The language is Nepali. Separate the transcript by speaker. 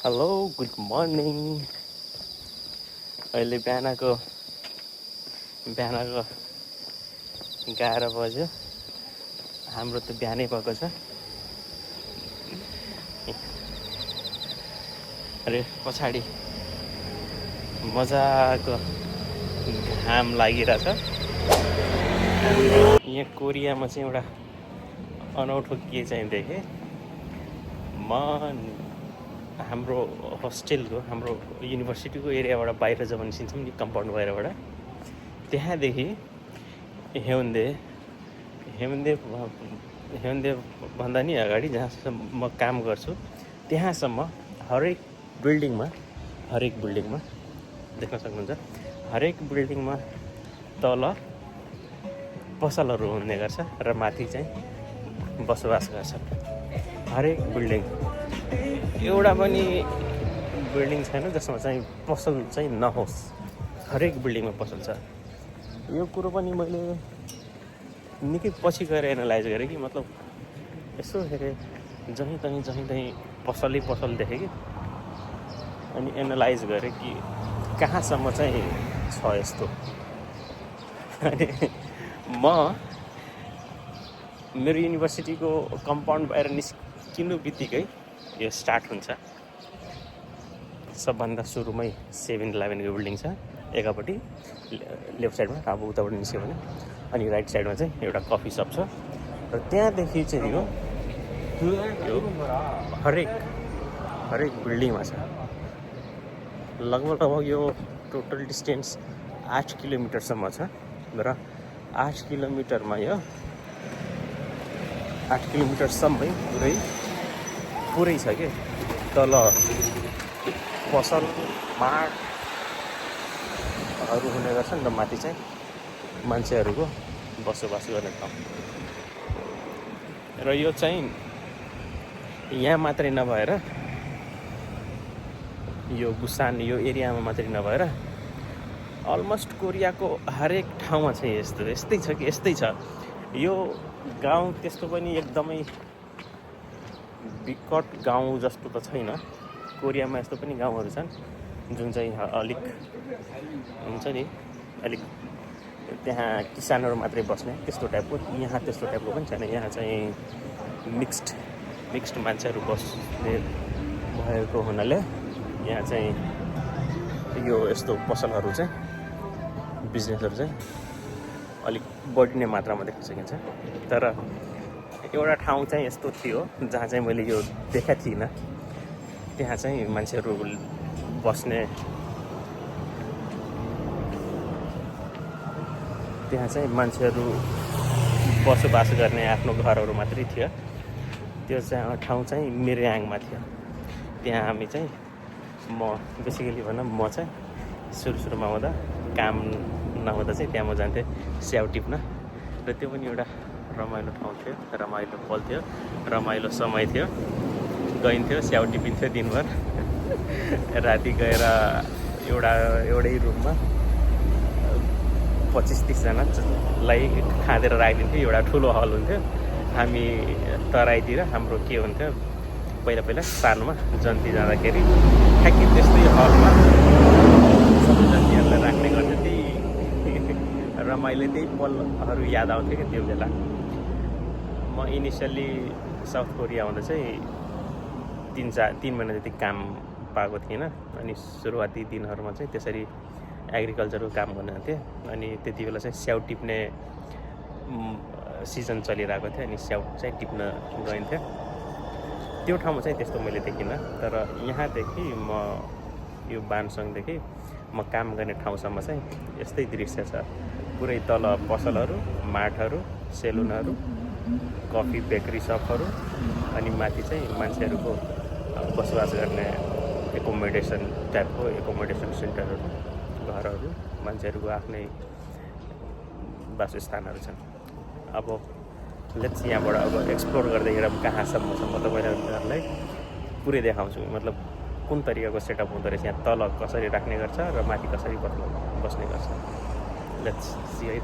Speaker 1: Hello good morning. अहिले बिहानको 11 बज्यो। हाम्रो त बिहानै भएको छ। अरे पछाडि मजाको घाम लागिरहेछ। यहाँ कोरियामा चाहिँ एउटा अनौठो के चाहिँ देखेँ म। हाम्रो होस्टेलको हाम्रो युनिभर्सिटीको एरियाबाट बाहिर जब निस्किन्छौँ नि कम्पाउन्ड बाहिरबाट, त्यहाँदेखि हेउन्दे भन्दा नि अगाडि जहाँसम्म म काम गर्छु त्यहाँसम्म हरेक बिल्डिङमा देख्न सक्नुहुन्छ, हरेक बिल्डिङमा तल पसलहरू हुने गर्छ र माथि चाहिँ बसोबास गर्छन्। हरेक बिल्डिङ, एउटा पनि बिल्डिङ छैन जसमा चाहिँ पसल चाहिँ नहोस्। हरेक बिल्डिङमा पसल छ। यो कुरो पनि मैले निकै पछि गएर एनालाइज गरेँ कि मतलब यसो हेरेँ जहीँ तहीँ पसल देखेँ कि, अनि एनालाइज गरेँ कि कहाँसम्म चाहिँ छ यस्तो। अनि मेरो युनिभर्सिटीको कम्पाउन्ड बाहिर निस्किनु बित्तिकै यो स्टार्ट हुन्छ। सबभन्दा सुरुमै 7-Eleven बिल्डिङ छ एकापट्टि लेफ्ट साइडमा, अब उताबाट निस्क्यो भने, अनि राइट साइडमा चाहिँ एउटा कफी सप छ। र त्यहाँदेखि चाहिँ यो हरेक बिल्डिङमा छ। लगभग यो टोटल डिस्टेन्स 8 किलोमिटरसम्म छ र 8 किलोमिटरमा यो 8 किलोमिटरसम्मै पुरै छ कि। तल पसल मार्टहरू हुने गर्छन् र माथि चाहिँ मान्छेहरूको बसोबास गर्ने ठाउँ। र यो चाहिँ यहाँ मात्रै नभएर, यो बुसान यो एरियामा मात्रै नभएर अलमोस्ट कोरियाको हरेक ठाउँमा चाहिँ यस्तै छ। यो गाउँ त्यस्तो पनि एकदमै विकट गाउँ जस्तो त छैन। कोरियामा यस्तो पनि गाउँहरू छन् जुन चाहिँ अलिक हुन्छ नि, अलिक त्यहाँ किसानहरू मात्रै बस्ने त्यस्तो टाइपको। यहाँ त्यस्तो टाइपको पनि छैन। यहाँ चाहिँ मिक्स्ड मान्छेहरू बस्ने भएको हुनाले यहाँ चाहिँ यो यस्तो पसलहरू चाहिँ, बिजनेसहरू चाहिँ अलिक बढी नै मात्रामा देख्न सकिन्छ। तर एउटा ठाउँ चाहिँ यस्तो थियो जहाँ चाहिँ मैले यो देखाएको थिइनँ। त्यहाँ चाहिँ मान्छेहरू बस्ने, त्यहाँ चाहिँ मान्छेहरू बसोबास गर्ने आफ्नो घरहरू मात्रै थियो। त्यो चाहिँ ठाउँ चाहिँ मिर्याङमा थियो। त्यहाँ हामी चाहिँ म बेसिकली भनौँ म चाहिँ सुरुमा हुँदा काम नहुँदा चाहिँ त्यहाँ म जान्थेँ स्याउ टिप्न। र त्यो पनि एउटा रमाइलो ठाउँ थियो, रमाइलो पल थियो, रमाइलो समय थियो। गइन्थ्यो, स्याउ टिपिन्थ्यो दिनभर। राति गएर एउटै रुममा 25-30 जनालाई खाँदेर राखिदिन्थ्यो। एउटा ठुलो हल हुन्थ्यो। हामी तराईतिर हाम्रो के हुन्थ्यो पहिला सानोमा जन्ती जाँदाखेरि ठ्याक्कै त्यस्तै हलमा सबै जन्तीहरूलाई राख्ने गर्थ्यो। त्यही रमाइलो, त्यही पलहरू याद आउँथ्यो कि त्यो बेला। म इनिसियल्ली साउथ कोरिया आउँदा चाहिँ 3 महिना जति काम पाएको थिइनँ। अनि सुरुवाती दिनहरूमा चाहिँ त्यसरी एग्रिकल्चरको काम गर्न थिएँ। अनि त्यति बेला चाहिँ स्याउ टिप्ने सिजन चलिरहेको थियो। अनि स्याउ चाहिँ टिप्न गइन्थ्यो। त्यो ठाउँमा चाहिँ त्यस्तो मैले देखिनँ। तर यहाँदेखि म यो बानसङदेखि म काम गर्ने ठाउँसम्म चाहिँ यस्तै दृश्य छ। पुरै तल पसलहरू, मार्टहरू, सेलुनहरू, कफी बेकरी सपहरू, अनि माथि चाहिँ मान्छेहरूको बसोबास गर्ने एकोमोडेसन सेन्टरहरू, घरहरू, मान्छेहरूको आफ्नै वासस्थानहरू छन्। अब लेट्स यहाँबाट अब एक्सप्लोर गर्दै हिँडौँ कहाँसम्म छ। म तपाईँहरूलाई पुरै देखाउँछु, मतलब कुन तरिकाको सेटअप हुँदो रहेछ, यहाँ तल कसरी राख्ने गर्छ र माथि कसरी बस्ने गर्छ। लेट्स सी है त।